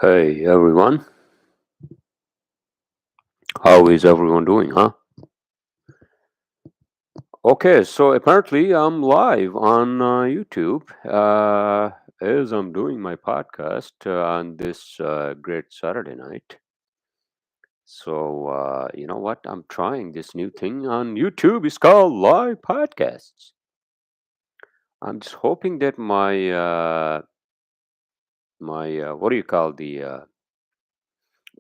Hey everyone, how is everyone doing, huh? Okay, so apparently I'm live on YouTube as I'm doing my podcast on this great Saturday night. So, you know what? I'm trying this new thing on YouTube. It's called live podcasts. I'm just hoping that my what do you call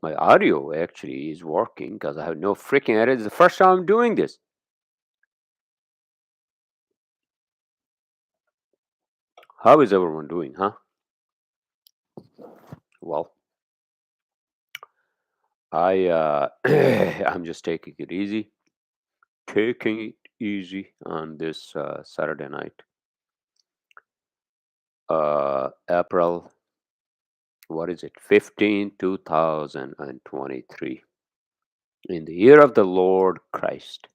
my audio actually is working because I have no freaking idea. It's the first time I'm doing this. How is everyone doing, huh? Well, I'm just taking it easy on this Saturday night, April. What is it? 15, 2023, in the year of the Lord Christ.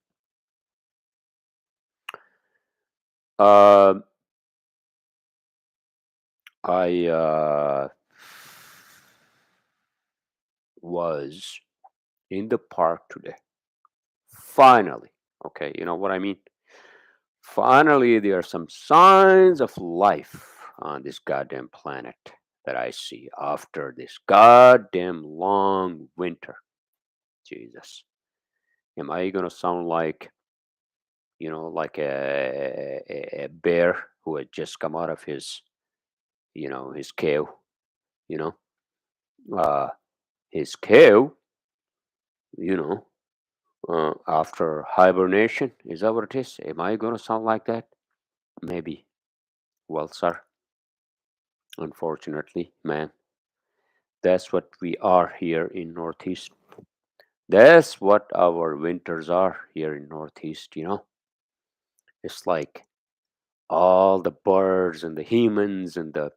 Uh, I was in the park today. Finally, okay, you know what I mean. Finally, there are some signs of life on this goddamn planet that I see after this goddamn long winter. Jesus. Am I gonna sound like, like a bear who had just come out of his cave, you know? Uh, his cave, you know, after hibernation. Is that what it is? Am I gonna sound like that? Maybe. Well, sir, unfortunately, man. That's what we are here in Northeast. That's what our winters are here in Northeast. It's like all the birds and the humans and the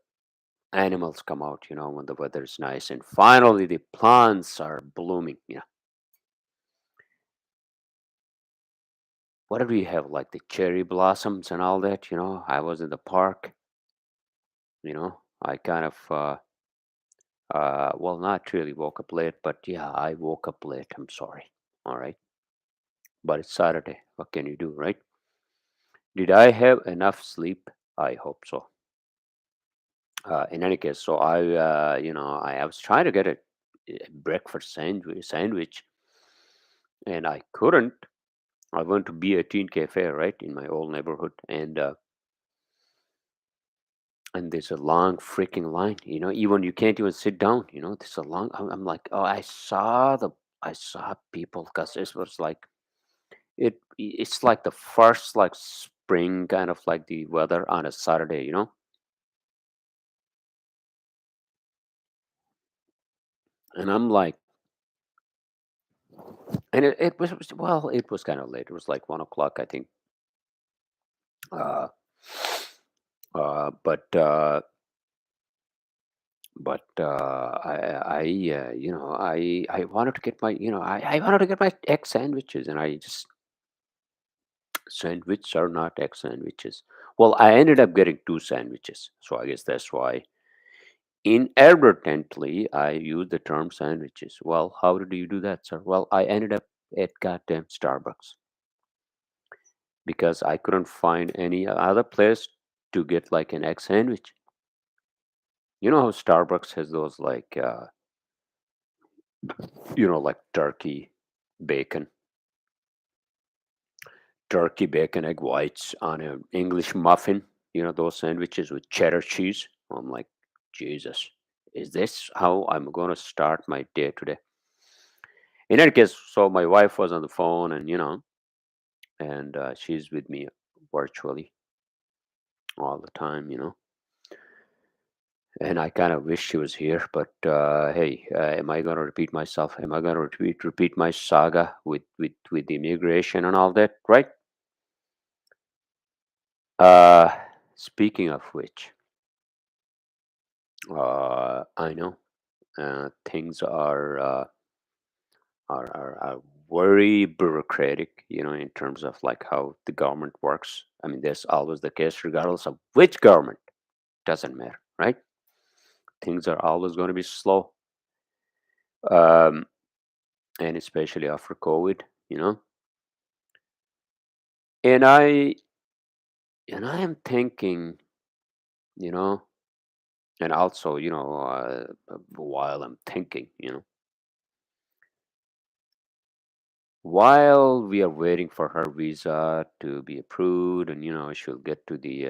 animals come out, when the weather is nice. And finally the plants are blooming. What do we have? Like the cherry blossoms and all that. I was in the park, I kind of well, not really woke up late, but yeah, I woke up late. I'm sorry. All right. But it's Saturday. What can you do, right? Did I have enough sleep? I hope so. In any case, so I was trying to get a breakfast sandwich, and I couldn't. I went to B18 Cafe, right, in my old neighborhood, and there's a long freaking line. Even you can't even sit down. There's a long. I'm like, oh, I saw people because it was like it's like the first like spring kind of like the weather on a Saturday. And I'm like, and it was kind of late. It was like 1 o'clock, I think. Uh, uh, but uh, I wanted to get I wanted to get my egg sandwiches, and I just sandwiches are not egg sandwiches. Well, I ended up getting two sandwiches, so I guess that's why inadvertently I used the term sandwiches. Well, how did you do that, sir? Well, I ended up at goddamn Starbucks because I couldn't find any other place to get like an egg sandwich. You know how Starbucks has those like like bacon, bacon, egg whites on an English muffin. Those sandwiches with cheddar cheese. I'm like, Jesus, is this how I'm going to start my day today? In any case, so my wife was on the phone, and she's with me virtually all the time. And I kind of wish she was here, but hey, am I going to repeat myself? Am I going to repeat my saga with the immigration and all that, right? Uh, Speaking of which, I know things are very bureaucratic, in terms of like how the government works. I mean, that's always the case, regardless of which government. Doesn't matter, right? Things are always going to be slow. um, and especially after COVID, you know. And I am thinking, you know, and also, while I'm thinking, while we are waiting for her visa to be approved, and she'll get to the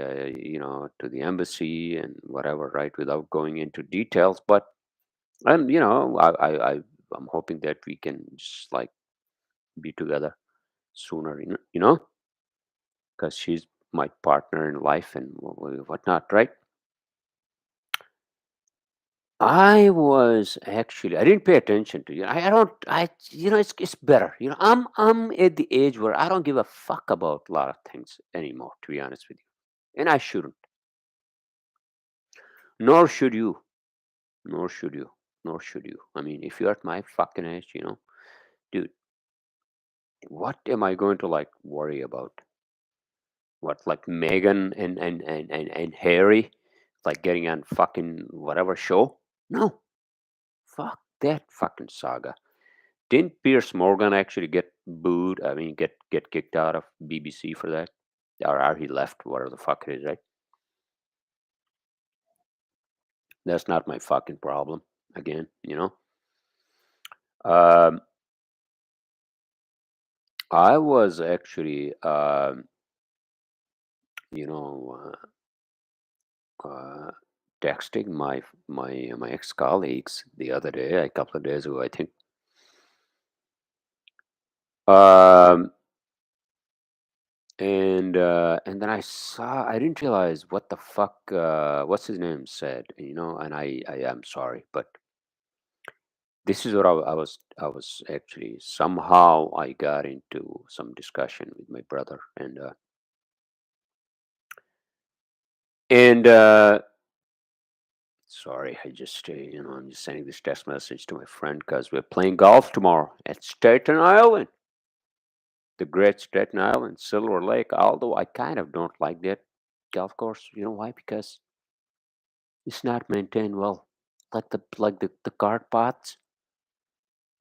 to the embassy and whatever, right, without going into details. But I'm you know I'm hoping that we can just like be together sooner, because she's my partner in life and whatnot, right? I didn't pay attention to you. I don't I it's better. I'm at the age where I don't give a fuck about a lot of things anymore, to be honest with you. And I shouldn't. Nor should you. Nor should you. Nor should you. I mean, if you're at my fucking age, dude, what am I going to like worry about? What, like Megan and Harry like getting on fucking whatever show? No. Fuck that fucking saga. Didn't Pierce Morgan actually get booed? I mean, get kicked out of BBC for that, or he left? Whatever the fuck it is, right? That's not my fucking problem. Again, um, I was actually, you know, texting my ex colleagues the other day, a couple of days ago, I think. Um, and then I didn't realize what the fuck what's his name said, and I am sorry, but this is what I was actually, somehow I got into some discussion with my brother, and sorry, I just I'm just sending this text message to my friend because we're playing golf tomorrow at Staten Island, the great Staten Island, Silver Lake. Although I kind of don't like that golf course. You know why? Because it's not maintained well, like the cart paths.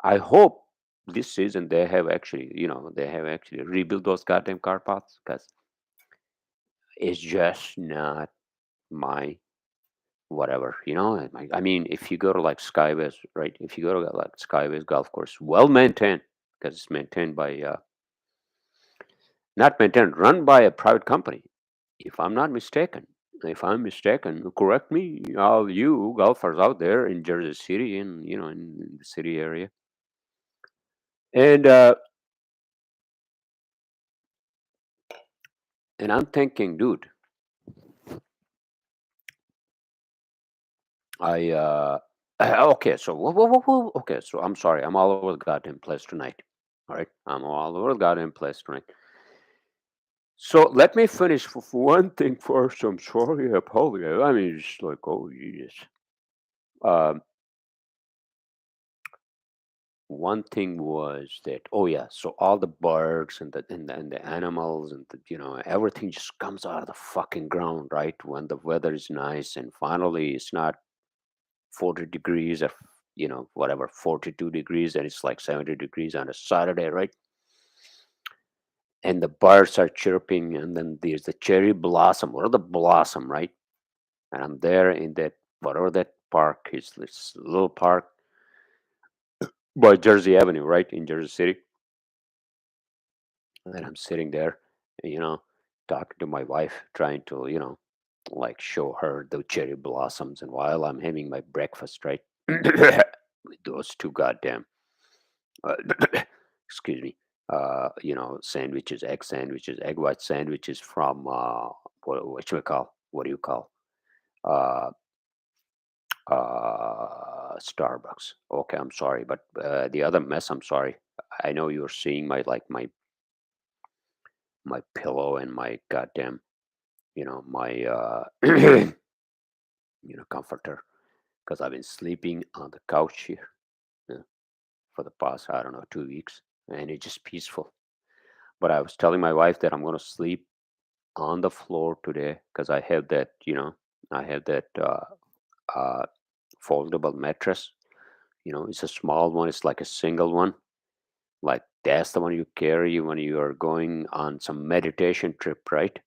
I hope this season they have actually rebuilt those goddamn car paths, because it's just not my whatever. I mean, if you go to like Skyways, right? If you go to like Skyways golf course, well maintained, because it's maintained by not maintained, run by a private company. If I'm not mistaken, if I'm mistaken, correct me, all you golfers out there in Jersey City, and in the city area. And I'm thinking, dude, I okay, so okay, so I'm sorry, I'm all over the goddamn place tonight. All right, I'm all over the goddamn place tonight. So let me finish for one thing first. I'm sorry, I apologize. I mean, it's like, oh Jesus. Um, One thing was that, oh yeah, so all the birds and the animals and everything just comes out of the fucking ground, right? When the weather is nice and finally it's not 40 degrees or whatever, 42 degrees, and it's like 70 degrees on a Saturday, right? And the birds are chirping, and then there's the cherry blossom or the blossom, right? And I'm there in that, whatever that park is, this little park by Jersey Avenue, right, in Jersey City. And then I'm sitting there, you know talking to my wife, trying to like show her the cherry blossoms, and while I'm having my breakfast, right, with those two goddamn uh, excuse me, sandwiches, egg white sandwiches from what do you call, uh, Starbucks. Okay, I'm sorry, but the other mess. I'm sorry. I know you're seeing my pillow and my goddamn, my comforter, because I've been sleeping on the couch here, uh, for the past, I don't know, 2 weeks, and it's just peaceful. But I was telling my wife that I'm going to sleep on the floor today, because I have that uh, foldable mattress, It's a small one. It's like a single one. Like that's the one you carry when you are going on some meditation trip, right?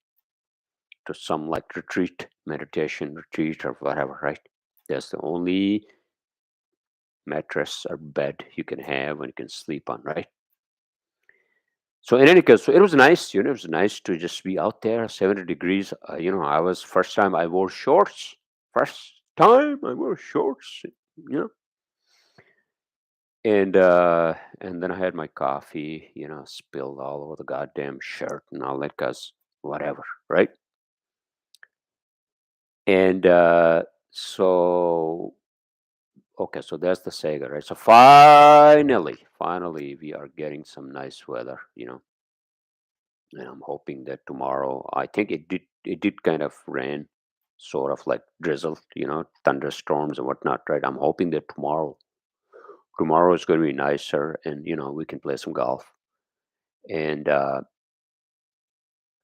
To some like retreat, meditation retreat or whatever, right? That's the only mattress or bed you can have and you can sleep on, right? So in any case, so it was nice, it was nice to just be out there, 70 degrees. I was first time I wore shorts. First time I wore shorts, you know. And then I had my coffee, spilled all over the goddamn shirt and all that cause whatever, right? And so okay, so that's the Sega, right? So finally we are getting some nice weather, and I'm hoping that tomorrow. I think it did kind of rain, sort of like drizzle, thunderstorms and whatnot, right? I'm hoping that tomorrow is going to be nicer, and we can play some golf, and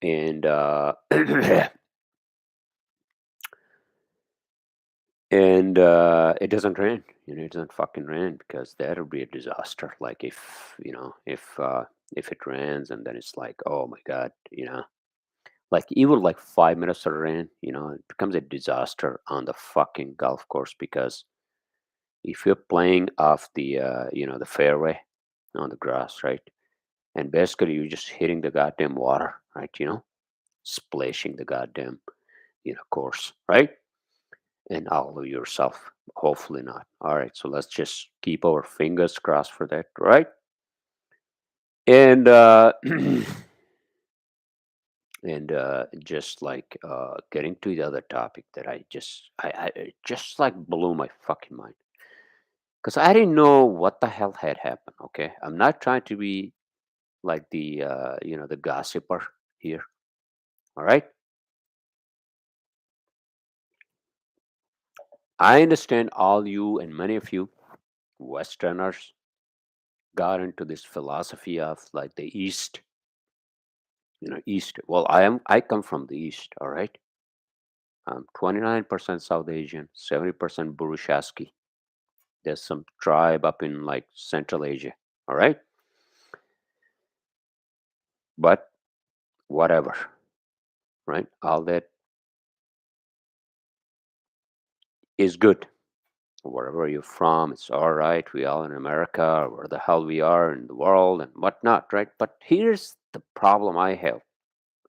and and it doesn't rain. It doesn't fucking rain because that'll be a disaster. Like if it rains and then it's like, oh my god, like even like 5 minutes of rain, it becomes a disaster on the fucking golf course because if you're playing off the fairway on the grass, right, and basically you're just hitting the goddamn water, right, splashing the goddamn course, right, and all of yourself. Hopefully not. All right, so let's just keep our fingers crossed for that, right? And and just like getting to the other topic that I it just like blew my fucking mind because I didn't know what the hell had happened. Okay, I'm not trying to be like the gossiper here. All right, I understand all you and many of you Westerners got into this philosophy of like the East. East. Well, I come from the East. All right, I'm 29% South Asian, 70% Burushaski. There's some tribe up in like Central Asia. All right, but whatever, right? All that is good. Wherever you're from, it's all right. We all in America, or where the hell we are in the world, and whatnot, right? But here's the problem I have,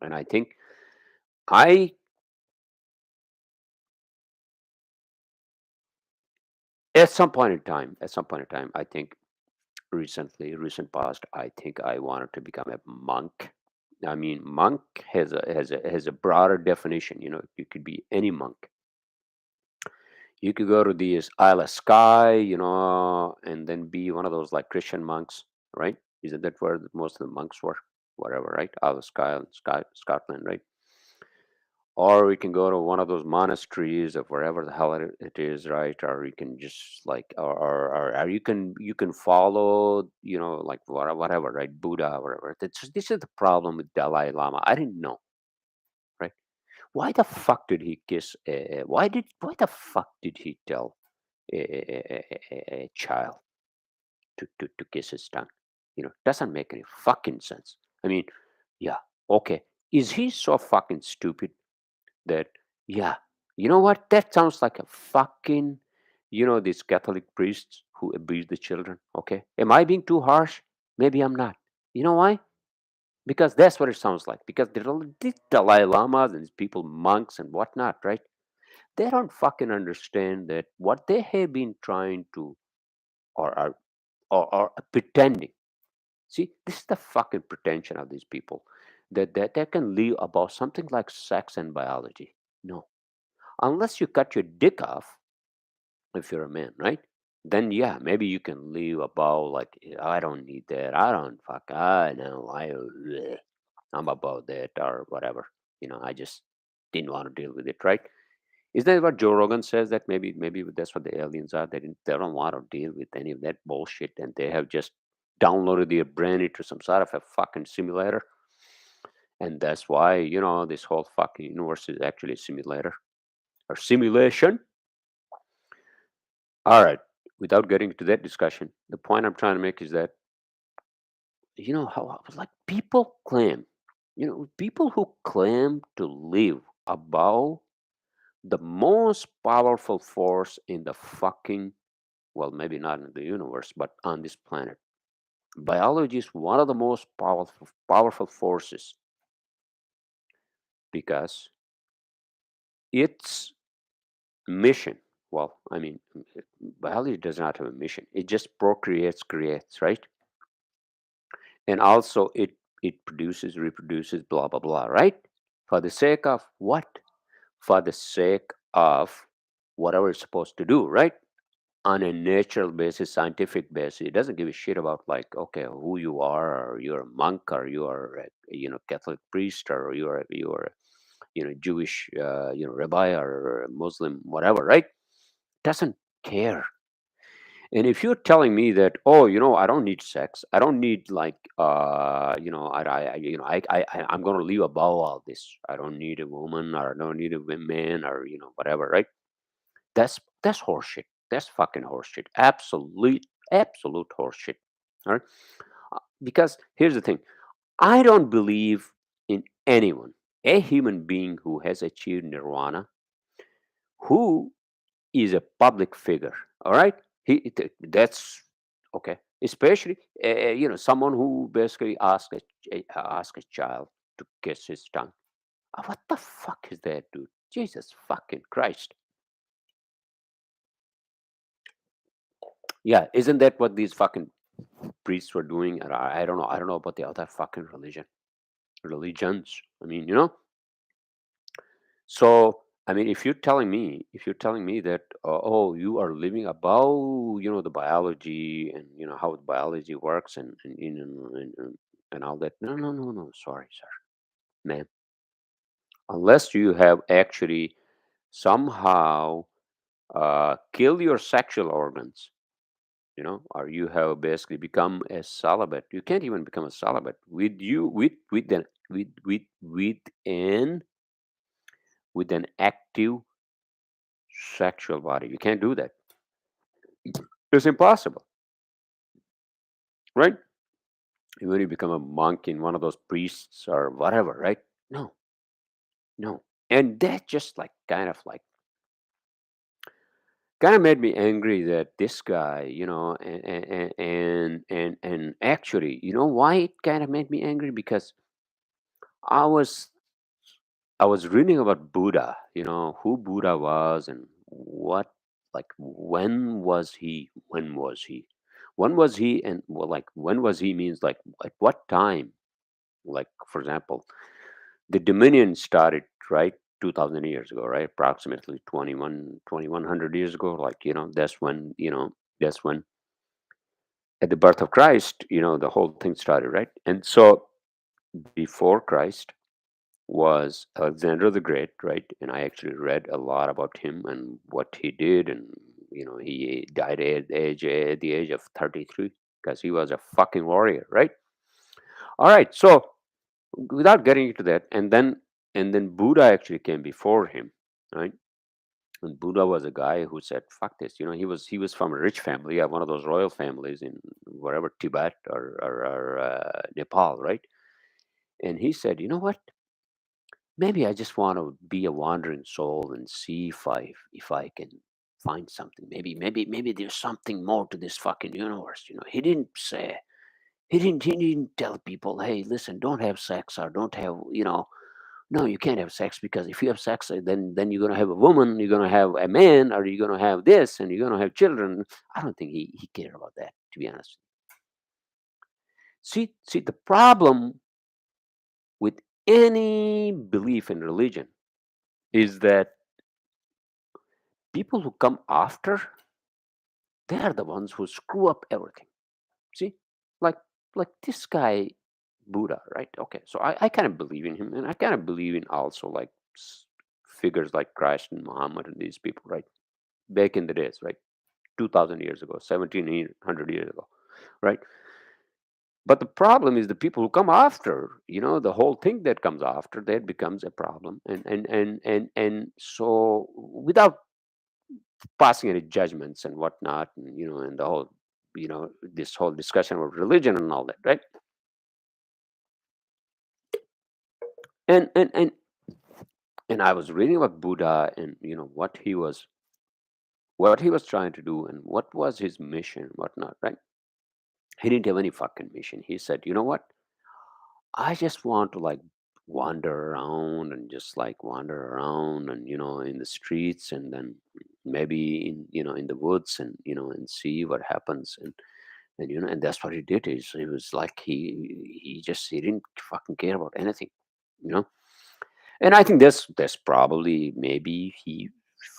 and I think I, at some point in time, I think recent past, I think I wanted to become a monk. I mean, monk has a broader definition. You could be any monk. You could go to the Isle of Skye, and then be one of those like Christian monks, right? Isn't that where most of the monks were? Whatever, right? Isle of Skye, Scotland, right? Or we can go to one of those monasteries of wherever the hell it is, right? Or you can just like, or you can follow, like whatever, right? Buddha, whatever. This is the problem with Dalai Lama. I didn't know, right? Why the fuck did he kiss? Why the fuck did he tell a child to kiss his tongue? Doesn't make any fucking sense. I mean, yeah, okay. Is he so fucking stupid that, yeah, you know what? That sounds like a fucking, these Catholic priests who abuse the children. Okay. Am I being too harsh? Maybe I'm not. You know why? Because that's what it sounds like. Because these Dalai Lamas and these people, monks and whatnot, right? They don't fucking understand that what they have been trying to, or or pretending. See, this is the fucking pretension of these people that they can live about something like sex and biology. No, unless you cut your dick off, if you're a man, right? Then yeah, maybe you can live about like, I don't need that. I don't fuck. I know. I'm about that or whatever. I just didn't want to deal with it, right? Is that what Joe Rogan says? That maybe that's what the aliens are. They don't want to deal with any of that bullshit, and they have just downloaded their brain into some sort of a fucking simulator, and that's why this whole fucking universe is actually a simulator or simulation. All right. without getting to that discussion, the point I'm trying to make is that, how like people claim, people who claim to live above the most powerful force in the fucking, well, maybe not in the universe, but on this planet. Biology is one of the most powerful forces because its mission, well, I mean, biology does not have a mission. It just procreates, creates, right? And also it produces, reproduces, blah blah blah, right? For the sake of what? For the sake of whatever it's supposed to do, right? On a natural basis, scientific basis. It doesn't give a shit about, like, okay, who you are, or you're a monk, or you are a, Catholic priest, or you're Jewish, rabbi, or Muslim, whatever, right? Doesn't care. And if you're telling me that, oh, I don't need sex, I don't need, like, I'm going to live above all this. I don't need a woman, or I don't need a man, or whatever, right? That's horseshit. That's fucking horseshit. Absolute horseshit. All right. Because here's the thing. I don't believe in anyone, a human being who has achieved nirvana, who is a public figure. All right. That's okay. Especially, someone who basically ask a child to kiss his tongue. What the fuck is that, dude? Jesus fucking Christ. Yeah, isn't that what these fucking priests were doing? And I don't know. I don't know about the other fucking religions. I mean, So, I mean, if you're telling me that, oh, you are living above, the biology, and how the biology works, and all that. No, no, no, no. Sorry, sir, man. Unless you have actually somehow killed your sexual organs, or you have basically become a celibate. You can't even become a celibate with an active sexual body. You can't do that. It's impossible, right? When you become a monk in one of those priests or whatever, right? No, no. And that just, like, kind of made me angry that this guy, and actually, why it kind of made me angry? Because I was I was reading about Buddha, who Buddha was, and what, like, when was he? When was he? When was he? And, well, like, when was he means, like, at what time? Like, for example, the Dominion started, right, 2,000 years ago, right? Approximately 2,100 years ago. Like, that's when, at the birth of Christ, the whole thing started, right? And so before Christ was Alexander the Great, right? And I actually read a lot about him and what he did, and he died at the age of 33 because he was a fucking warrior, right? All right, so without getting into that, and then Buddha actually came before him, right? And Buddha was a guy who said, "Fuck this," he was from a rich family, one of those royal families in wherever, Tibet or Nepal, right? And he said, "You know what? Maybe I just want to be a wandering soul and see if I can find something. Maybe there's something more to this fucking universe." He didn't tell people, "Hey, listen, don't have sex, or don't have, no, you can't have sex, because if you have sex, then you're gonna have a woman, you're gonna have a man, or you're gonna have this, and you're gonna have children." I don't think he cared about that, to be honest. See, the problem with any belief in religion is that people who come after, they are the ones who screw up everything. See, like this guy Buddha, right? Okay, so I kind of believe in him, and I kind of believe in also, like, figures like Christ and Muhammad and these people, right? Back in the days, right? 2,000 years ago, 1,700 years ago, right? But the problem is the people who come after, the whole thing that comes after that becomes a problem, and so, without passing any judgments and whatnot, and and the whole, this whole discussion about religion and all that, right? And I was reading about Buddha, and what he was trying to do, and what was his mission, whatnot, right? He didn't have any fucking mission. He said, you know what? I just want to like wander around and just like wander around and in the streets, and then maybe in the woods, and and see what happens. And that's what he did. Is he was like he didn't fucking care about anything, you know. And I think that's probably, maybe he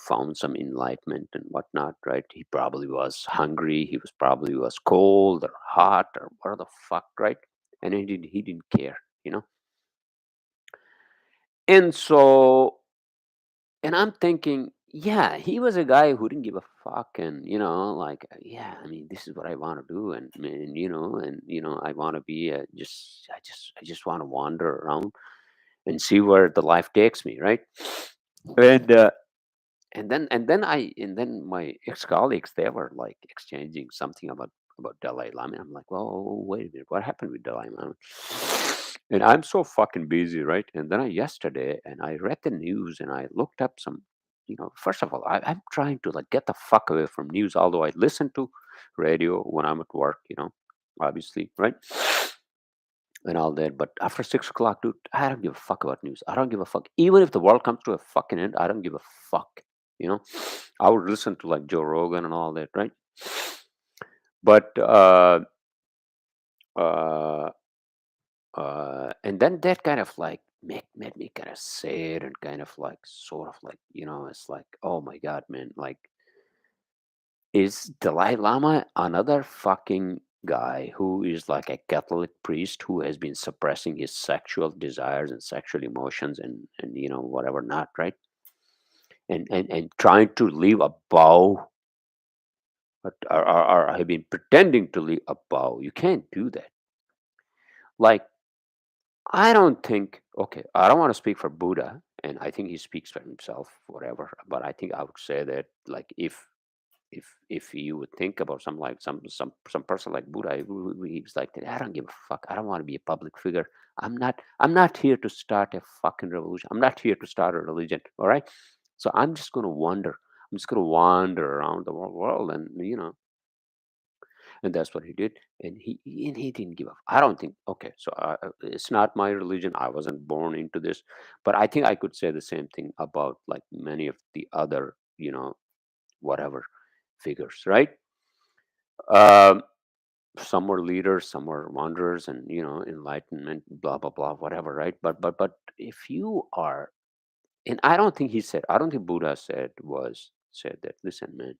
found some enlightenment and whatnot, right? He probably was hungry. He was cold or hot or what the fuck, right? And he didn't care, you know. And so, and I'm thinking, yeah, he was a guy who didn't give a fuck, and like, yeah, I mean, this is what I want to do, and I want to be I just want to wander around and see where the life takes me, right? And then my ex-colleagues, they were like exchanging something about Dalai Lama. I'm like, well, wait a minute, what happened with Dalai Lama? And I'm so fucking busy, right? And then yesterday, and I read the news, and I looked up some. First of all, I'm trying to like get the fuck away from news. Although I listen to radio when I'm at work, obviously, right? And all that. But after 6 o'clock, dude, I don't give a fuck about news. I don't give a fuck. Even if the world comes to a fucking end, I don't give a fuck. You know, I would listen to like Joe Rogan and all that, right? But uh, and then that kind of like made me kind of sad, and kind of like sort of like, it's like, oh my god, man, like, is Dalai Lama another fucking guy who is like a Catholic priest who has been suppressing his sexual desires and sexual emotions, and whatever not, right? And trying to live above, or have been pretending to live above. You can't do that. Like, I don't think, okay, I don't want to speak for Buddha, and I think he speaks for himself, whatever. But I think I would say that, like, if you would think about some, like, some person like Buddha, he's like, I don't give a fuck. I don't want to be a public figure. I'm not here to start a fucking revolution. I'm not here to start a religion. All right. So I'm just gonna wander. I'm just gonna wander around the world, and that's what he did. And he didn't give up. I don't think. Okay, so it's not my religion. I wasn't born into this, but I think I could say the same thing about like many of the other, whatever figures, right? Um, some were leaders, some were wanderers, and enlightenment, blah blah blah, whatever, right? But if you are, and I don't think Buddha said that. Listen, man,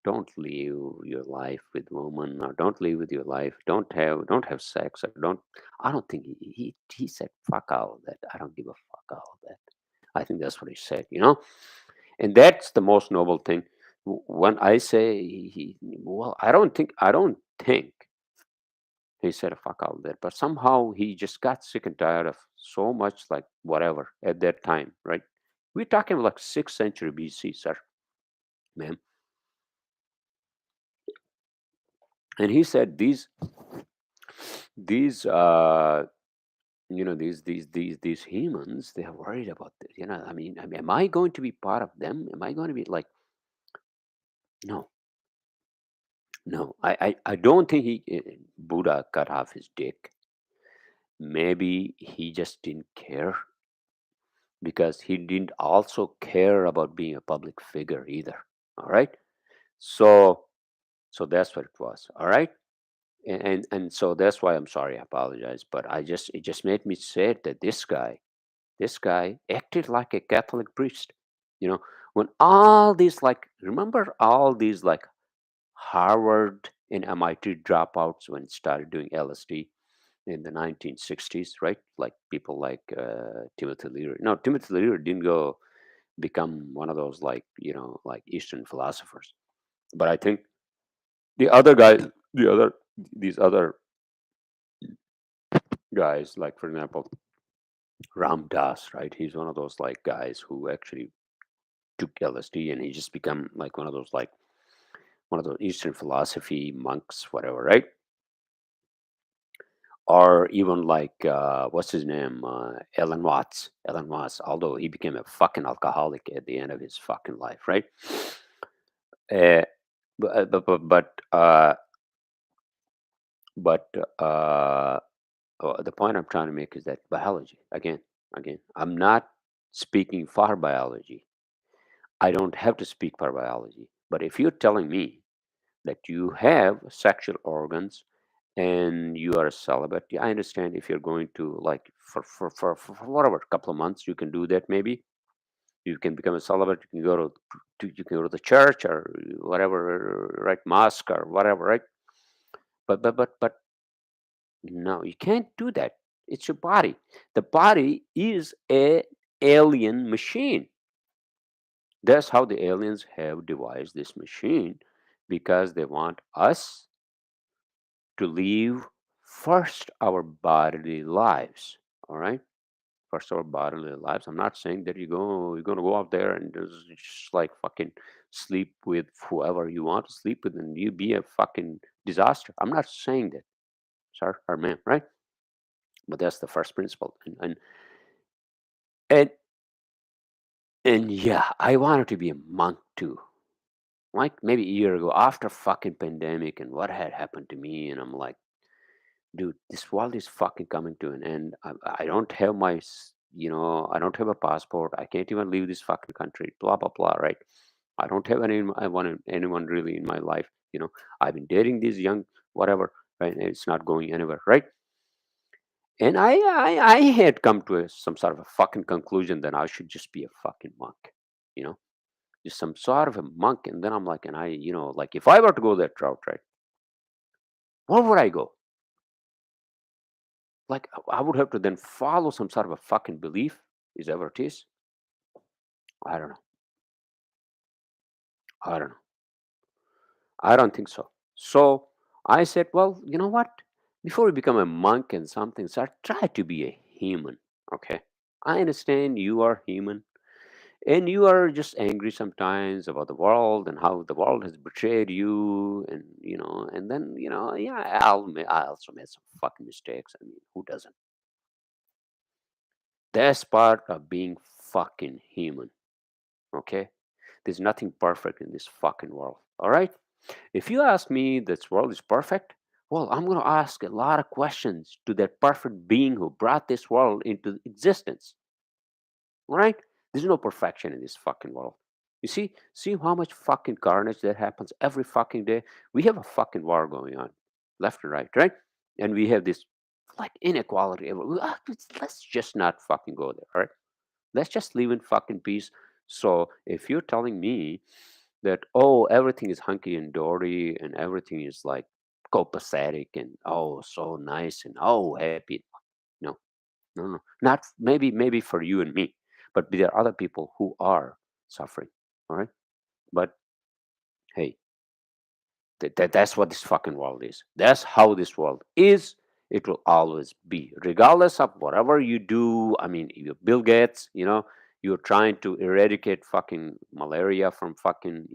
don't live your life with woman, or don't live with your life. Don't have sex, or don't. I don't think he said fuck all of that. I don't give a fuck all of that. I think that's what he said. And that's the most noble thing. When I say well, I don't think he said fuck all that, but somehow he just got sick and tired of so much, like, whatever at that time, right? We're talking like 6th century BC, sir, man. And he said these these humans, they're worried about this. I mean, am I going to be part of them? Am I going to be like, no, no, I don't think Buddha cut off his dick. Maybe he just didn't care, because he didn't also care about being a public figure either. All right. So so that's what it was. All right. And so that's why I'm sorry, I apologize, but it just made me sad that this guy acted like a Catholic priest. When all these, like, remember all these, like, Harvard and MIT dropouts when started doing LSD in the 1960s, right? Like people like Timothy Leary. No, Timothy Leary didn't go become one of those, like, like Eastern philosophers. But I think the other guys, these other guys, like for example, Ram Dass, right? He's one of those like guys who actually took LSD, and he just become like one of those Eastern philosophy monks, whatever, right? Or even like what's his name, Elon Watts, although he became a fucking alcoholic at the end of his fucking life, right? uh, but but uh, the point I'm trying to make is that biology, again, I'm not speaking for biology. I don't have to speak for biology. But if you're telling me that you have sexual organs and you are a celibate, yeah, I understand. If you're going to, like, for whatever couple of months, you can do that. Maybe you can become a celibate. You can go you can go to the church or whatever, right? Mosque or whatever, right? But no, you can't do that. It's your body. The body is a alien machine. That's how the aliens have devised this machine, because they want us to live first our bodily lives. All right, first our bodily lives. I'm not saying that you're gonna go out there and just like fucking sleep with whoever you want to sleep with, and you be a fucking disaster. I'm not saying that, sir or ma'am, right? But that's the first principle, and and yeah, I wanted to be a monk too. Like maybe a year ago, after fucking pandemic and what had happened to me, and I'm like, dude, this world is fucking coming to an end. I don't have I don't have a passport. I can't even leave this fucking country. Blah blah blah. Right? I don't have anyone really in my life. I've been dating this young whatever, right? And it's not going anywhere, right? And I had come to some sort of a fucking conclusion that I should just be a fucking monk, you know, just some sort of a monk. And then I'm like, and like if I were to go that route, right, where would I go? Like I would have to then follow some sort of a fucking belief, is that what it is? I don't know. I don't know. I don't think so. So I said, well, you know what? Before we become a monk and something, so I try to be a human. Okay. I understand you are human. And you are just angry sometimes about the world and how the world has betrayed you, and then yeah, I also made some fucking mistakes. I mean, who doesn't? That's part of being fucking human. Okay, there's nothing perfect in this fucking world. All right, if you ask me this world is perfect, well, I'm going to ask a lot of questions to that perfect being who brought this world into existence. All right? There's no perfection in this fucking world. You see how much fucking carnage that happens every fucking day? We have a fucking war going on, left and right? And we have this like inequality. Let's just not fucking go there, all right? Let's just live in fucking peace. So if you're telling me that, oh, everything is hunky and dory and everything is like copacetic and oh so nice and oh happy, no, no, no, not maybe for you and me, but there are other people who are suffering. All right, but hey, that's what this fucking world is. That's how this world is. It will always be, regardless of whatever you do. I mean, you Bill Gates, you're trying to eradicate fucking malaria from fucking,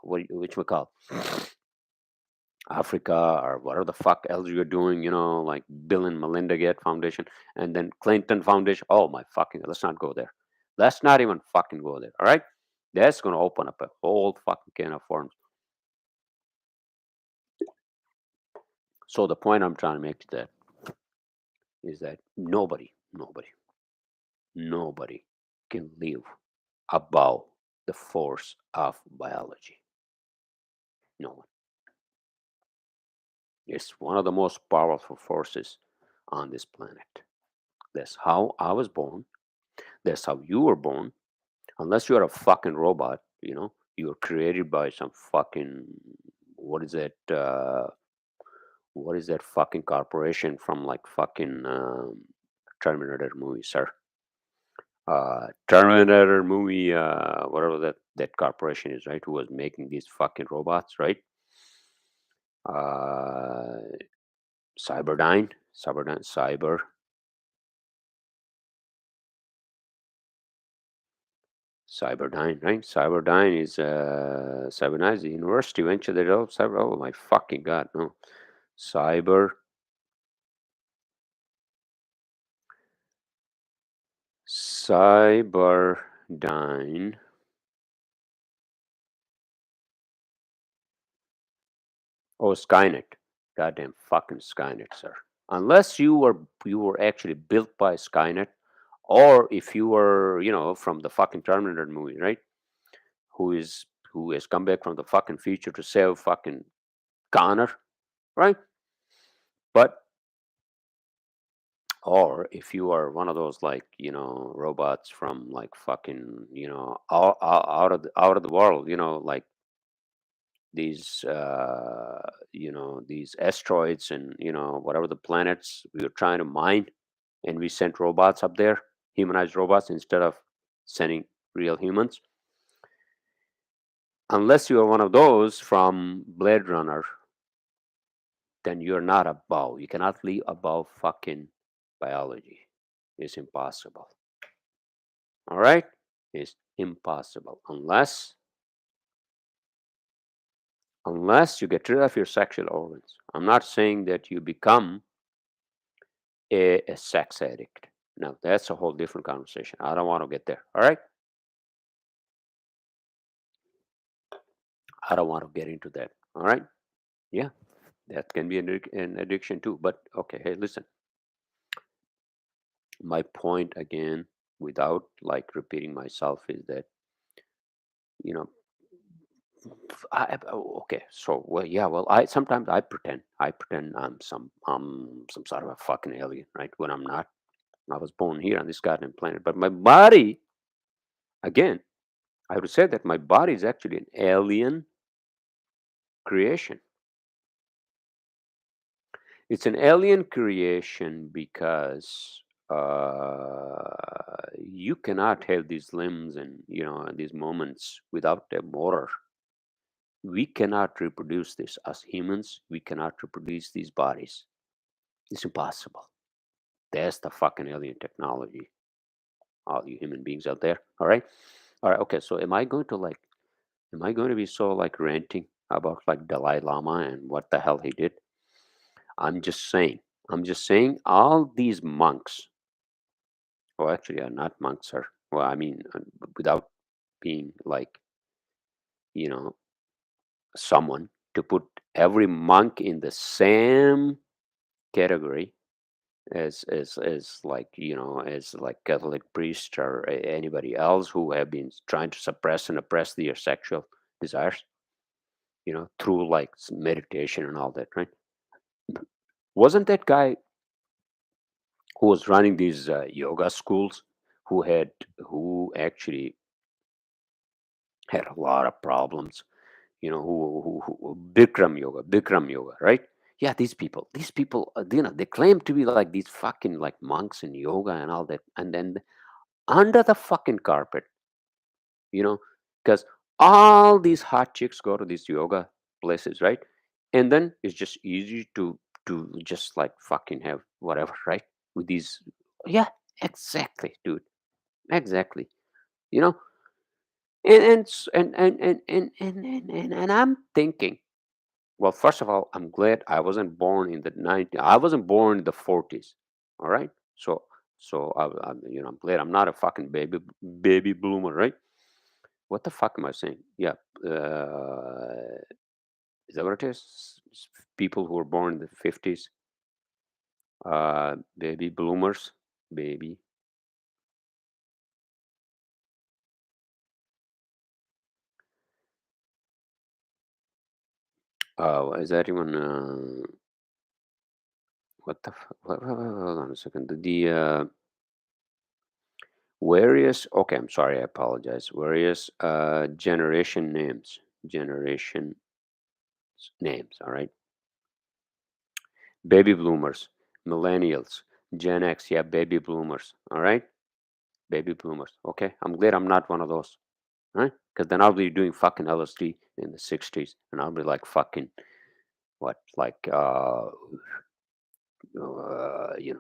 which we call Africa or whatever the fuck else you're doing, like Bill and Melinda Gates Foundation and then Clinton Foundation. Oh my fucking, let's not go there. Let's not even fucking go there. All right. That's going to open up a whole fucking can of worms. So the point I'm trying to make to that is that nobody can live above the force of biology. No one. It's one of the most powerful forces on this planet. That's how I was born. That's how you were born. Unless you're a fucking robot, you were created by some fucking what is that? What is that fucking corporation from like fucking Terminator movie, sir? Terminator movie, whatever that corporation is, right? Who was making these fucking robots, right? Uh, Cyberdyne, right? Cyberdyne is Cyberdyne is the university venture that developed cyber. Oh my fucking god, no! Cyberdyne. Oh, Skynet. Goddamn fucking Skynet, sir. Unless you were actually built by Skynet, or if you were, from the fucking Terminator movie, right? Who is who has come back from the fucking future to save fucking Connor, right? But or if you are one of those, like, robots from, like, fucking, out of the world, like these these asteroids, and whatever the planets we were trying to mine, and we sent robots up there, humanized robots, instead of sending real humans. Unless you are one of those from Blade Runner, then you're not above. You cannot live above fucking biology. It's impossible. All right? It's impossible unless you get rid of your sexual organs. I'm not saying that you become a sex addict. No, that's a whole different conversation. I don't want to get there. All right? I don't want to get into that. All right? Yeah, that can be an addiction too. But okay, hey, listen. My point again, without like repeating myself, is that, you know, okay. So, well, yeah. Well, I sometimes I pretend I'm some sort of a fucking alien, right? When I'm not. I was born here on this goddamn planet, but my body, again, I would say that my body is actually an alien creation. It's an alien creation because you cannot have these limbs and, these moments without a motor. We cannot reproduce this as humans. We cannot reproduce these bodies. It's impossible. That's the fucking alien technology. All you human beings out there. All right. Okay. So am I going to be so like ranting about like Dalai Lama and what the hell he did? I'm just saying. I'm just saying all these monks. Well, actually, not monks are. Well, I mean, without being like, you know, someone to put every monk in the same category as like, as like Catholic priest or anybody else who have been trying to suppress and oppress their sexual desires, through like meditation and all that, right? Wasn't that guy who was running these yoga schools, who actually had a lot of problems, who Bikram yoga, right? Yeah, these people, they claim to be like these fucking like monks in yoga and all that, and then under the fucking carpet, you know, because all these hot chicks go to these yoga places, right? And then it's just easy to just like fucking have whatever, right? With these, yeah, exactly, dude, exactly. You know, and s- and I'm thinking, well, first of all, I'm glad I wasn't born in the 90s. I wasn't born in the 40s. All right, so I'm glad I'm not a fucking baby bloomer, right? What the fuck am I saying? Yeah, uh, is that what it is? People who were born in the 50s, baby bloomers, baby. Is that even? What the? Hold on a second. The various. Okay, I'm sorry. I apologize. Various generation names. All right. Baby bloomers, millennials, Gen X. Yeah, baby bloomers. All right. Baby bloomers. Okay. I'm glad I'm not one of those. Right? Because then I'll be doing fucking LSD in the 60s, and I'll be like fucking what, like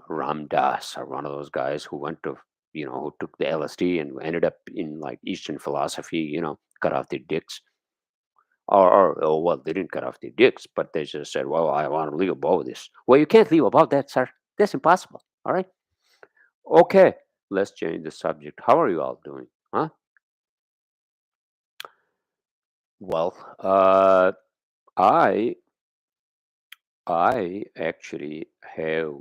Ram Dass, or one of those guys who went to who took the LSD and ended up in like Eastern philosophy, cut off their dicks. Or well, they didn't cut off their dicks, but they just said, well, I want to live above this. Well, you can't live above that, sir. That's impossible. All right. Okay. Let's change the subject. How are you all doing? Huh? Well, I I actually have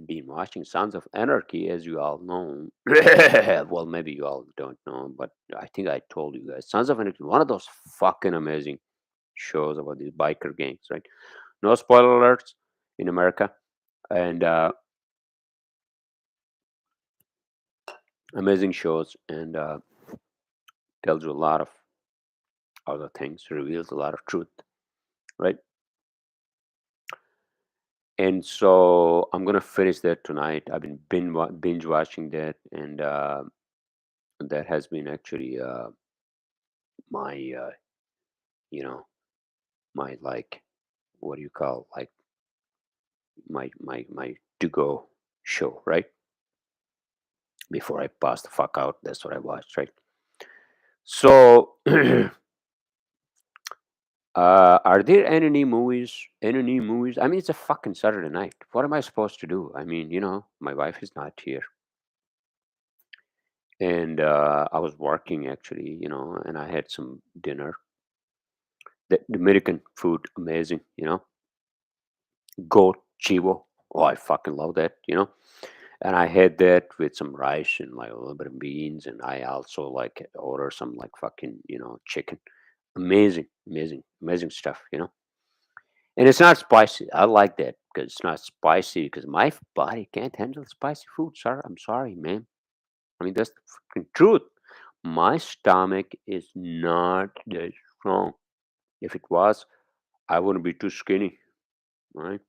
been watching Sons of Anarchy, as you all know. Well, maybe you all don't know, but I think I told you guys. Sons of Anarchy, one of those fucking amazing shows about these biker gangs, right? No spoiler alerts in America, and amazing shows, and tells you a lot of other things, reveals a lot of truth, right? And so I'm gonna finish that tonight. I've been binge watching that, and that has been actually my you know my like what do you call, like, my to go show, right? Before I pass the fuck out, that's what I watched, right? So are there any new movies? Any new movies? I mean, it's a fucking Saturday night. What am I supposed to do? I mean, my wife is not here, and I was working actually, and I had some dinner. The American food, amazing, goat chivo. Oh, I fucking love that. And I had that with some rice and like a little bit of beans, and I also like order some like fucking chicken. Amazing, amazing, amazing stuff. And it's not spicy. I like that because it's not spicy because my body can't handle spicy food, sir. I'm sorry, man. I mean, that's the fucking truth. My stomach is not that strong. If it was, I wouldn't be too skinny, right?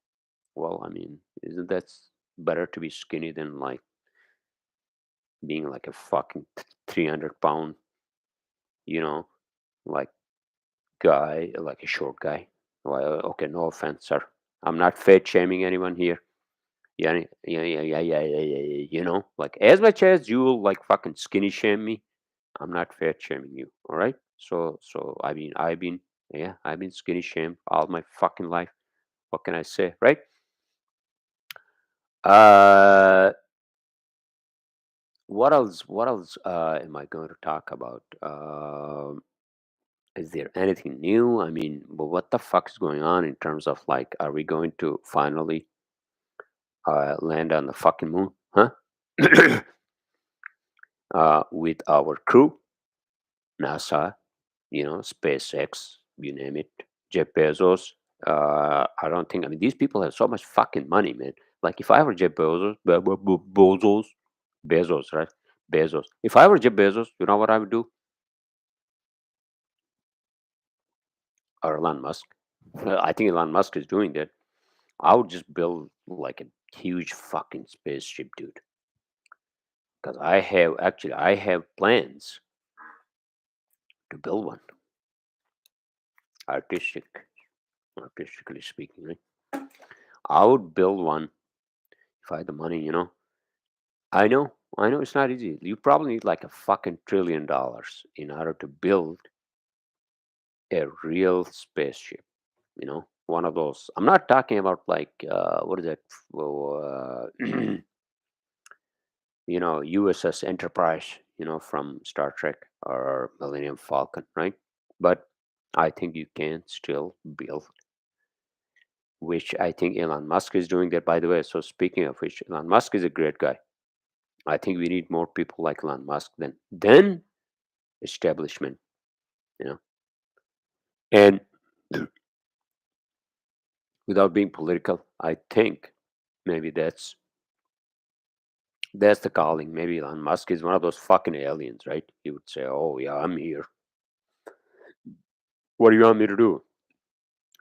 Well, I mean, isn't that better to be skinny than like being like a fucking 300 pound, you know, like guy, like a short guy? Well, okay, no offense, sir. I'm not fat shaming anyone here. Yeah, yeah, yeah, yeah, yeah, yeah, yeah, yeah, like as much as you will like fucking skinny shame me, I'm not fat shaming you. All right. So I mean, I've been skinny shamed all my fucking life. What can I say, right? Uh, what else? What else am I going to talk about? Is there anything new? I mean, but what the fuck is going on in terms of like, are we going to finally land on the fucking moon? Huh? With our crew, NASA, SpaceX, you name it, Jeff Bezos. I don't think. I mean, these people have so much fucking money, man. Like, if I were Jeff Bezos, Bezos, right? Bezos. If I were Jeff Bezos, you know what I would do? Or Elon Musk. I think Elon Musk is doing that. I would just build like a huge fucking spaceship, dude. Because I have plans to build one, artistic, artistically speaking. Right? I would build one if I had the money. I know it's not easy. You probably need like a fucking $1 trillion in order to build a real spaceship. One of those. I'm not talking about like what is that? Well, USS Enterprise. From Star Trek or Millennium Falcon, right? But I think you can still build, which I think Elon Musk is doing that, by the way. So speaking of which, Elon Musk is a great guy. I think we need more people like Elon Musk than establishment, you know. And without being political, I think maybe that's the calling. Maybe Elon Musk is one of those fucking aliens, right? He would say, "Oh yeah, I'm here. What do you want me to do?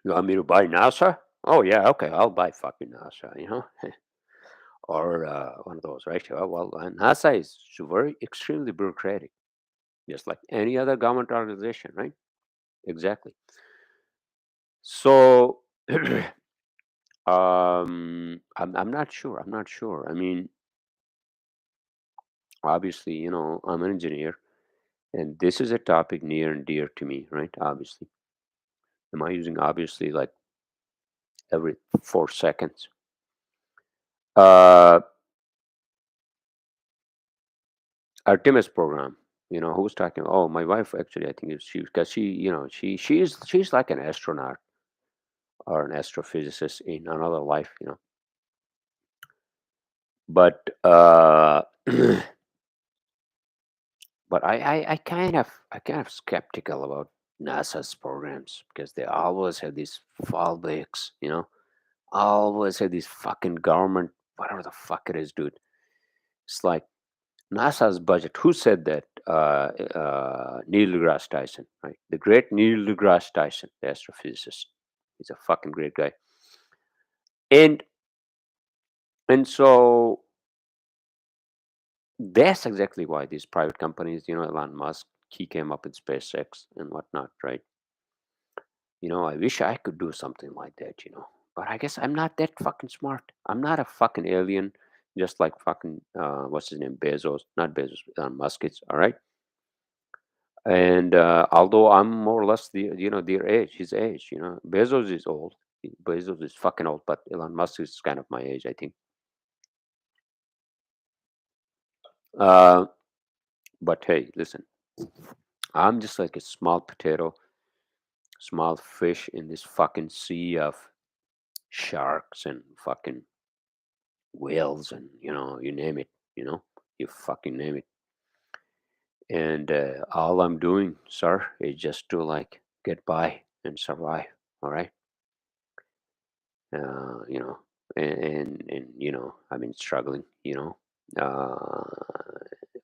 You want me to buy NASA? Oh yeah, okay, I'll buy fucking NASA." Or one of those, right? Well, NASA is very extremely bureaucratic, just like any other government organization, right? Exactly. So, I'm not sure. I'm not sure. I mean, Obviously, I'm an engineer, and this is a topic near and dear to me, right? Obviously. Am I using obviously like every 4 seconds? Uh, Artemis program. Who's talking? Oh, my wife actually. I think it's she because she's like an astronaut or an astrophysicist in another life. But but I kind of skeptical about NASA's programs because they always have these fallbacks. Always have these fucking government whatever the fuck it is, dude. It's like NASA's budget. Who said that? Neil deGrasse Tyson, right? The great Neil deGrasse Tyson, the astrophysicist. He's a fucking great guy. And so that's exactly why these private companies, Elon Musk, he came up with SpaceX and whatnot, right? I wish I could do something like that. But I guess I'm not that fucking smart. I'm not a fucking alien, just like fucking what's his name, Bezos, not Bezos, Elon Musk is. All right. And although I'm more or less their age, his age, Bezos is old. Bezos is fucking old, but Elon Musk is kind of my age, I think. Uh, but hey, listen, I'm just like a small potato, small fish in this fucking sea of sharks and fucking whales and you name it, you fucking name it. And all I'm doing, sir, is just to like get by and survive. All right. uh, you know, and I've been struggling,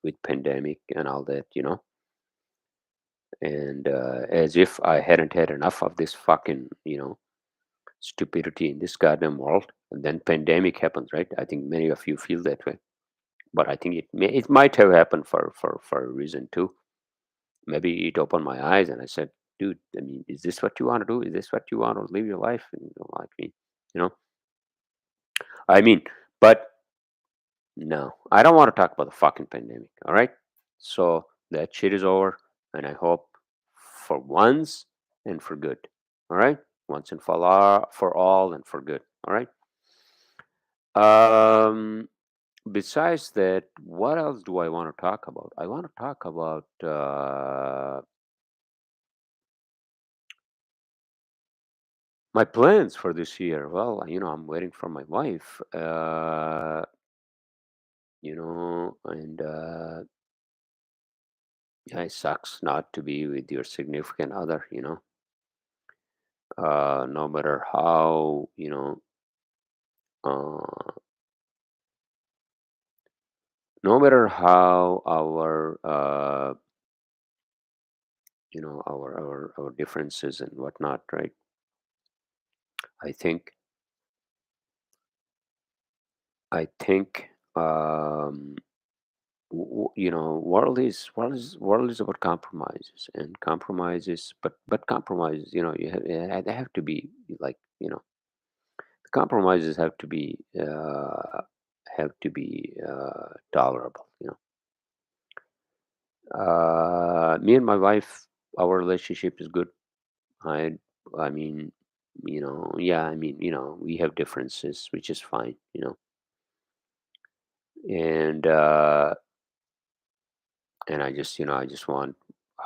with pandemic and all that, and as if I hadn't had enough of this fucking, stupidity in this goddamn world, and then pandemic happens, right? I think many of you feel that way, but I think it might have happened for a reason too. Maybe it opened my eyes, and I said, dude, I mean, is this what you want to do? Is this what you want to live your life? And like me, you know, I mean, but no, I don't want to talk about the fucking pandemic. All right. So that shit is over. And I hope for once and for good. All right. Once and for all and for good. All right. Um, Besides that, what else do I want to talk about? I want to talk about my plans for this year. Well, I'm waiting for my wife, and yeah, it sucks not to be with your significant other, no matter how, uh, no matter how our differences and whatnot, right? I think, I think, world is about compromises and compromises, but compromises, they have to be like, compromises have to be tolerable. Me and my wife, our relationship is good. I I mean, yeah, I mean, we have differences, which is fine, and I just want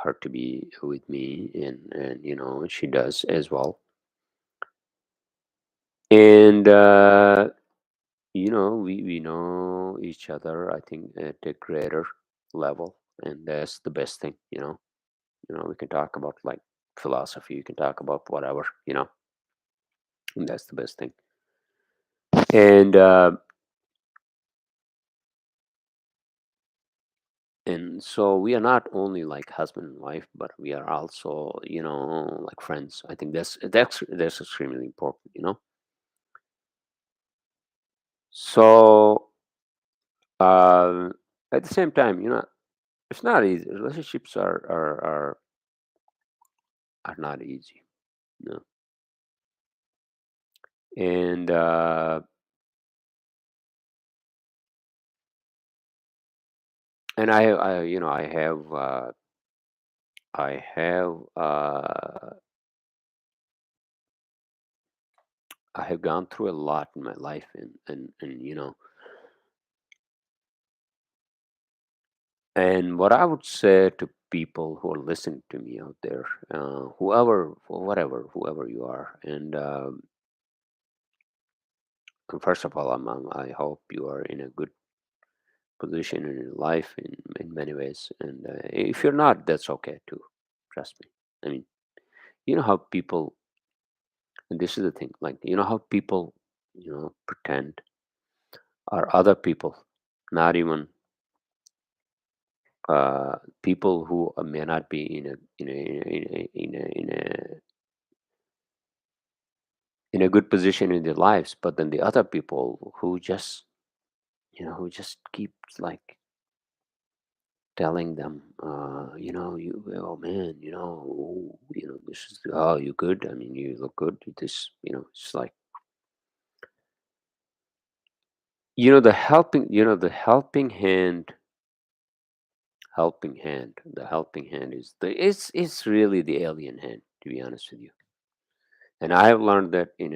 her to be with me, and she does as well. And we know each other, I think, at a greater level, and that's the best thing. We can talk about like philosophy, you can talk about whatever, and that's the best thing. And so we are not only like husband and wife, but we are also, like friends. I think that's extremely important. So uh, at the same time, it's not easy. Relationships are not easy. you know and And I have, I have gone through a lot in my life, and and what I would say to people who are listening to me out there, whoever, whatever, whoever you are, and first of all, I hope you are in a good position in your life in many ways. And if you're not, that's okay too. Trust me. I mean, you know how people, and this is the thing, like, you know how people, pretend are other people, not even people who may not be in a good position in their lives, but then the other people who just, who just keep like telling them, you, oh man, this is, oh, you good? I mean, you look good. This, it's like, the helping hand is it's really the alien hand, to be honest with you. And I have learned that in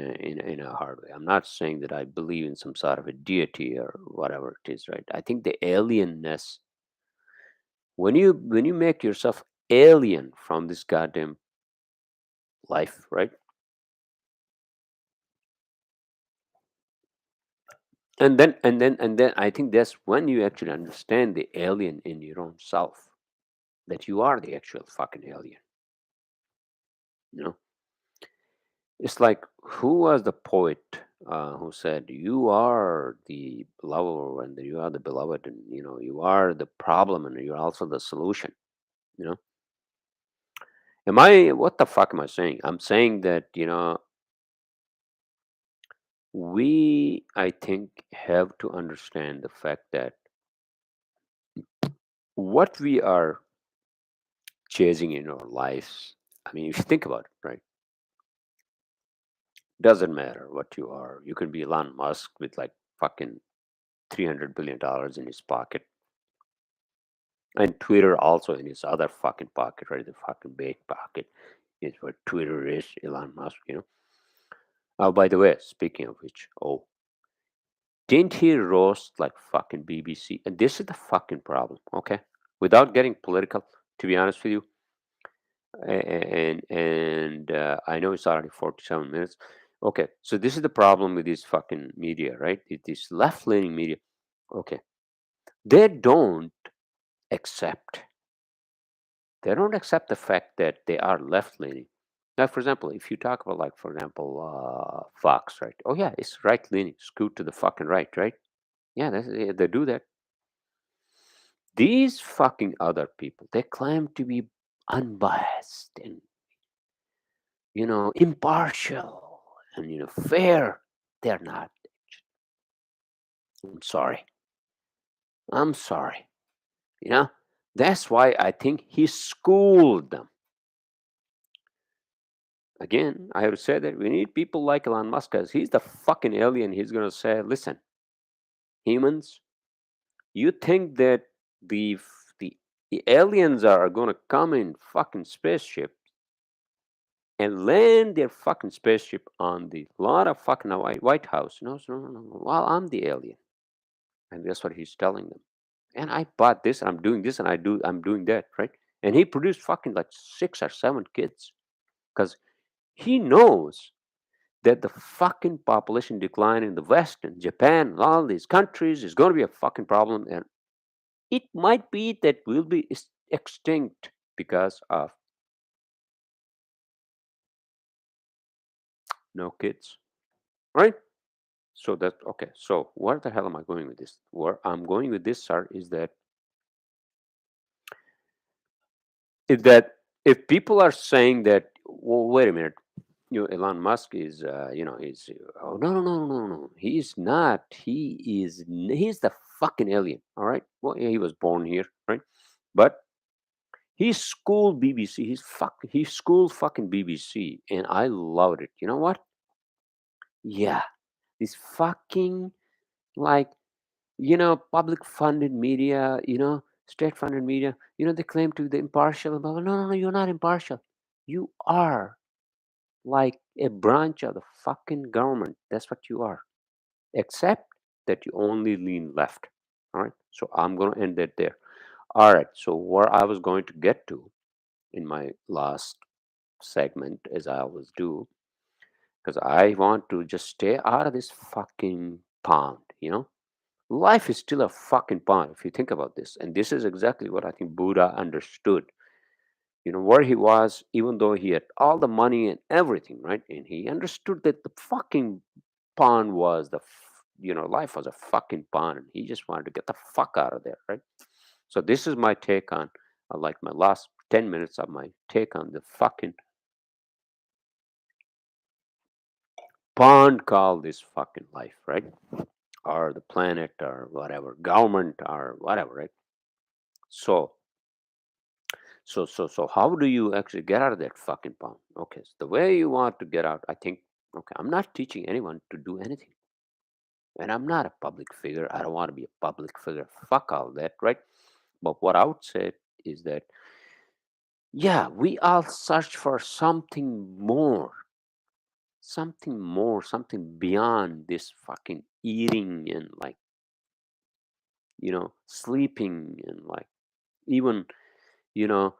a hard way. I'm not saying that I believe in some sort of a deity or whatever it is, right? I think the alienness, when you make yourself alien from this goddamn life, right? And then I think that's when you actually understand the alien in your own self, that you are the actual fucking alien. You know, it's like, who was the poet who said, "You are the lover, and you are the beloved, and you are the problem, and you're also the solution." You know, am I? What the fuck am I saying? I'm saying that we, I think, have to understand the fact that what we are chasing in our lives. I mean, if you think about it, right? Doesn't matter what you are. You can be Elon Musk with like fucking $300 billion in his pocket, and Twitter also in his other fucking pocket, right? The fucking big pocket is what Twitter is, Elon Musk. Oh, by the way, speaking of which, oh, didn't he roast like fucking BBC? And this is the fucking problem, okay? Without getting political, to be honest with you, and I know it's already 47 minutes. Okay, so this is the problem with this fucking media, right? This left-leaning media. Okay, they don't accept. They don't accept the fact that they are left-leaning. Now, for example, if you talk about, like, for example, Fox, right? Oh yeah, it's right-leaning, scoot to the fucking right, right? Yeah, they do that. These fucking other people, they claim to be unbiased and impartial and fair. They're not. I'm sorry. I'm sorry. You know, that's why I think he schooled them. Again, I have said that we need people like Elon Musk, because he's the fucking alien. He's gonna say, listen, humans, you think that the the aliens are gonna come in fucking spaceship and land their fucking spaceship on the lot of fucking White House? No, no, no, no. Well, I'm the alien, and that's what he's telling them. And I bought this, and I'm doing this, and I'm doing that, right? And he produced fucking like 6 or 7 kids, because he knows that the fucking population decline in the West and Japan and all these countries is going to be a fucking problem, and it might be that we'll be extinct because of no kids, right? So that, okay. So where the hell am I going with this? Where I'm going with this, sir, is that if people are saying that, well, wait a minute, Elon Musk is, he's, oh, no, no, no, no, no, he's not. He's the fucking alien. All right. Well, yeah, he was born here, right? But he schooled BBC. He schooled fucking BBC, and I loved it. You know what? Yeah, this fucking, like, public funded media. state-funded media, they claim to be the impartial. Blah, blah. No, no, no, you're not impartial. You are like a branch of the fucking government. That's what you are. Except that you only lean left. All right. So I'm going to end it there. All right. So where I was going to get to in my last segment, as I always do, because I want to just stay out of this fucking pond. Life is still a fucking pond if you think about this. And this is exactly what I think Buddha understood. Where he was, even though he had all the money and everything, right? And he understood that the fucking pond was life was a fucking pond. And he just wanted to get the fuck out of there, right? So this is my take on, like my last 10 minutes of my take on the fucking pond called this fucking life, right? Or the planet or whatever, government or whatever, right? So so how do you actually get out of that fucking pond? Okay, so the way you want to get out, I think, okay, I'm not teaching anyone to do anything. And I'm not a public figure. I don't want to be a public figure. Fuck all that, right? But what I would say is that, yeah, we all search for something beyond this fucking eating and like, sleeping and like even, you know,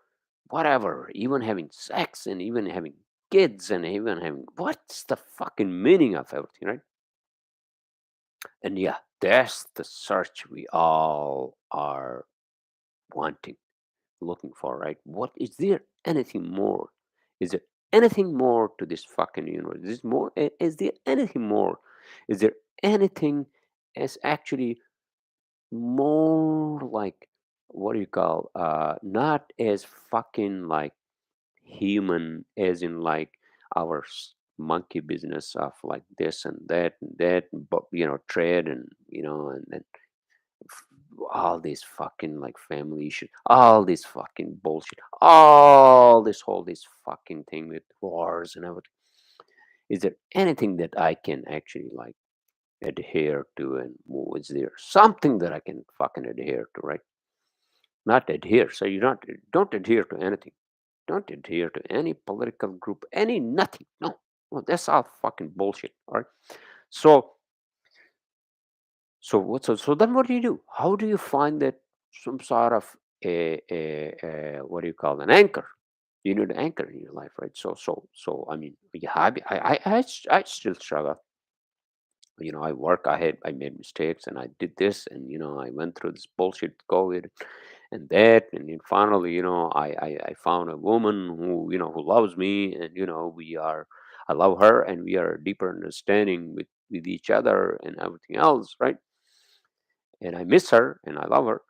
whatever, even having sex and even having kids and even having what's the fucking meaning of everything, right? And yeah, that's the search we all are wanting, looking for, right? What is there anything more? Is there anything more to this fucking universe? Is there anything more? Is there anything as actually more like what do you call not as fucking like human as in like our monkey business of like this and that, but trade and and all this fucking like family issues, all this fucking bullshit, all this whole this fucking thing with wars and everything. Is there anything that I can actually like adhere to and move? Is there something that I can fucking adhere to, right? Not adhere. So you don't adhere to anything. Don't adhere to any political group, any nothing. No. Well, that's all fucking bullshit. All right. So so then what do you do? How do you find that some sort of a what do you call an anchor? You need an anchor in your life, right? So I mean, yeah, I still struggle. I work. I made mistakes, and I did this, and I went through this bullshit COVID and that, and then finally, I found a woman who loves me, and I love her, and we are deeper understanding with each other and everything else, right? And I miss her and I love her.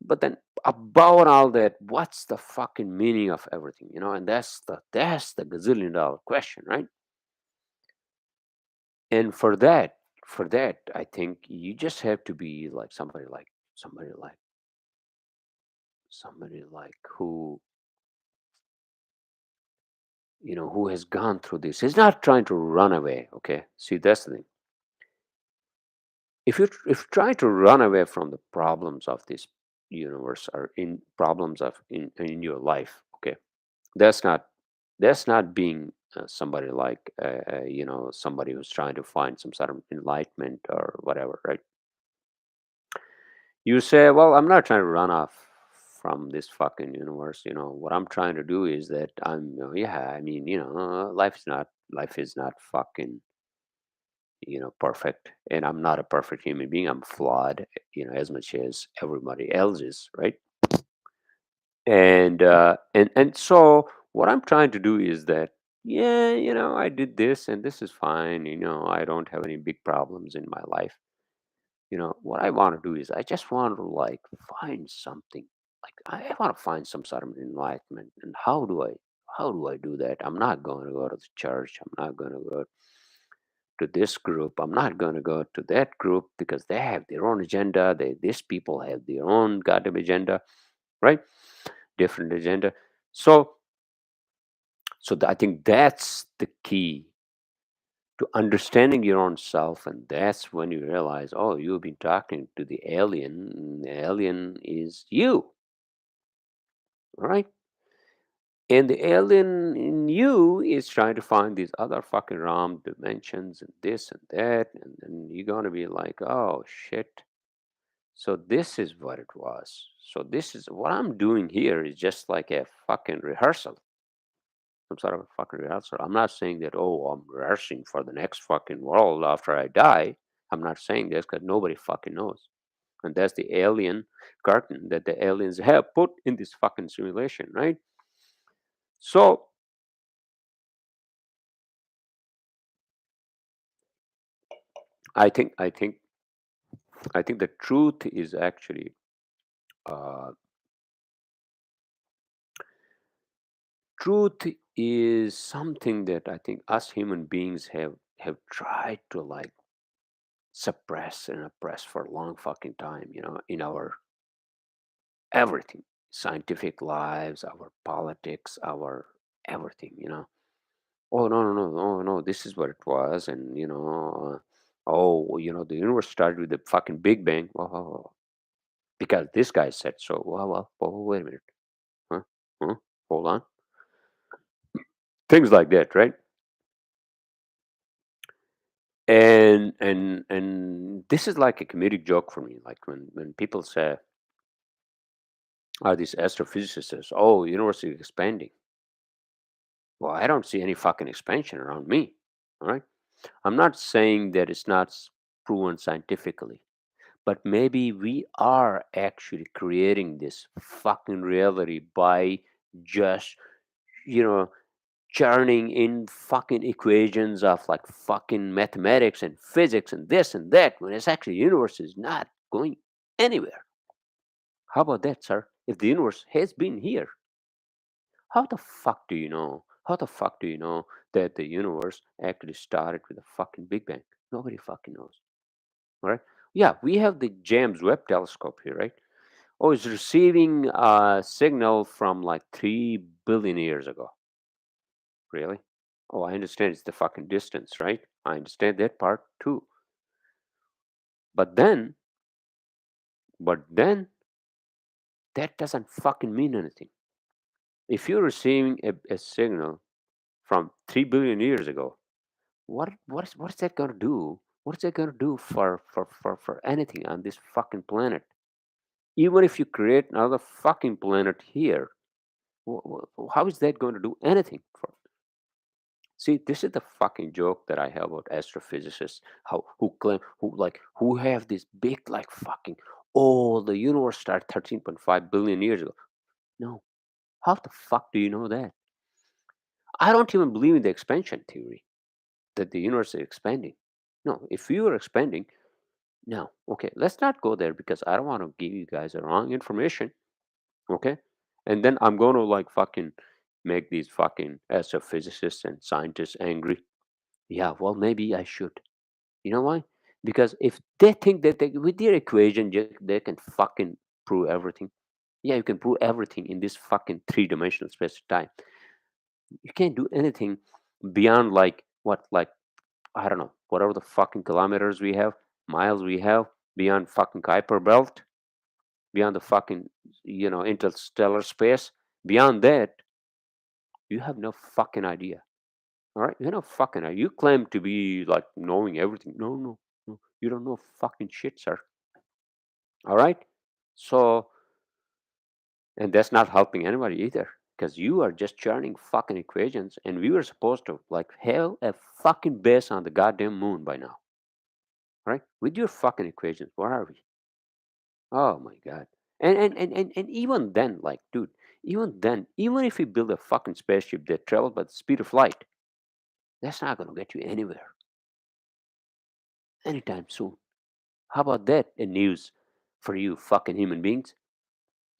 But then about all that, what's the fucking meaning of everything? And that's the gazillion dollar question, right? And for that, I think you just have to be like somebody like who has gone through this. He's not trying to run away. Okay, see, that's the thing. If you're trying to run away from the problems of this universe or in problems of in your life, okay, that's not being somebody like somebody who's trying to find some sort of enlightenment or whatever, right? You say, well, I'm not trying to run off from this fucking universe. What I'm trying to do is that yeah, I mean, life is not fucking perfect, and I'm not a perfect human being. I'm flawed, as much as everybody else is, right? And so what I'm trying to do is that, yeah, I did this and this is fine. I don't have any big problems in my life. What I want to do is I just want to like find something. Like I want to find some sort of enlightenment. And how do I do that? I'm not going to go to the church. I'm not going to go to this group. I'm not going to go to that group because they have their own agenda. These people have their own goddamn agenda, right? Different agenda. So I think that's the key to understanding your own self, and that's when you realize, oh, you've been talking to the alien, and the alien is you, right? And the alien in you is trying to find these other fucking realm dimensions and this and that, and then you're gonna be like, oh shit. So this is what it was. So this is what I'm doing here is just like a fucking rehearsal, some sort of a fucking rehearsal. I'm not saying that, oh, I'm rehearsing for the next fucking world after I die. I'm not saying this because nobody fucking knows. And that's the alien curtain that the aliens have put in this fucking simulation, right? So I think I think I think the truth is actually uh, truth is something that I think us human beings have tried to like suppress and oppress for a long fucking time, in our everything, scientific lives, our politics, our everything, Oh no no no no no! This is what it was, and oh, the universe started with the fucking Big Bang. Well, because this guy said so. Well, wait a minute, huh? Huh? Hold on, things like that, right? And this is like a comedic joke for me. Like when people say, "Are these astrophysicists says, oh, universe is expanding?" Well, I don't see any fucking expansion around me. All right, I'm not saying that it's not proven scientifically. But maybe we are actually creating this fucking reality by just, you know, churning in fucking equations of like fucking mathematics and physics and this and that when it's actually universe is not going anywhere. How about that, sir? If the universe has been here, how the fuck do you know? How the fuck do you know that the universe actually started with a fucking Big Bang? Nobody fucking knows. All right. Yeah, we have the James Webb telescope here, right? Oh, it's receiving a signal from like 3 billion years ago. Really? Oh, I understand it's the fucking distance, right? I understand that part too. But then, but then, that doesn't fucking mean anything. If you're receiving a signal from 3 billion years ago, what is that gonna do? What is that gonna do for anything on this fucking planet? Even if you create another fucking planet here, how is that going to do anything for? See, this is the fucking joke that I have about astrophysicists, how who claim who have this big like fucking, oh, the universe started 13.5 billion years ago. No, how the fuck do you know that? I don't even believe in the expansion theory that the universe is expanding. No, if you are expanding, no. Okay, let's not go there because I don't want to give you guys the wrong information. Okay, and then I'm going to like fucking make these fucking astrophysicists and scientists angry. Yeah, well, maybe I should. You know why? Because if they think that with their equation they can fucking prove everything, yeah, you can prove everything in this fucking three-dimensional space of time. You can't do anything beyond like what, like I don't know, whatever the fucking kilometers we have, miles we have beyond fucking Kuiper belt, beyond the fucking interstellar space. Beyond that, you have no fucking idea. All right, you know fucking. You claim to be like knowing everything. No, no, no. You don't know fucking shit, sir. All right. So, and that's not helping anybody either, because you are just churning fucking equations, and we were supposed to like have a fucking base on the goddamn moon by now, right? With your fucking equations, where are we? Oh my god. And even then, like, dude, even then, even if we build a fucking spaceship that travels by the speed of light, that's not gonna get you anywhere anytime soon. How about that? A news for you fucking human beings?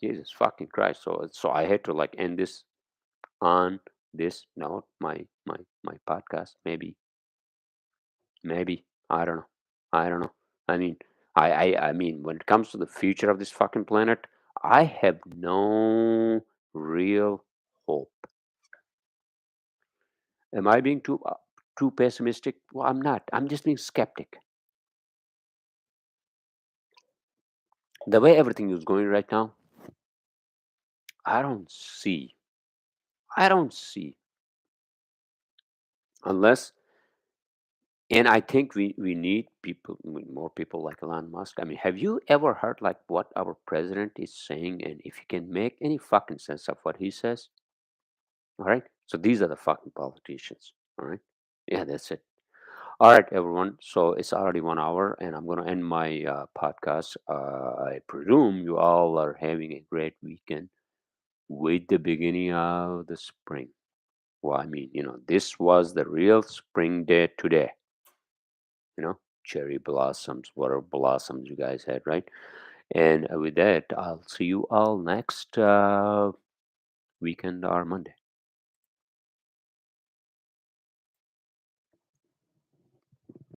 Jesus fucking Christ. So I had to like end this on this note, my podcast. Maybe. I don't know. I don't know. I mean, I mean when it comes to the future of this fucking planet, I have no real hope. Am I being too pessimistic? Well, I'm not. I'm just being skeptic. The way everything is going right now, I don't see. I don't see unless, and I think we need people, more people like Elon Musk. I mean, have you ever heard like what our president is saying, and if you can make any fucking sense of what he says? All right. So these are the fucking politicians. All right. Yeah, that's it. All right, everyone. So it's already 1 hour, and I'm going to end my podcast. I presume you all are having a great weekend with the beginning of the spring. Well, I mean, this was the real spring day today. Cherry blossoms, water blossoms you guys had, right? And with that, I'll see you all next weekend or Monday.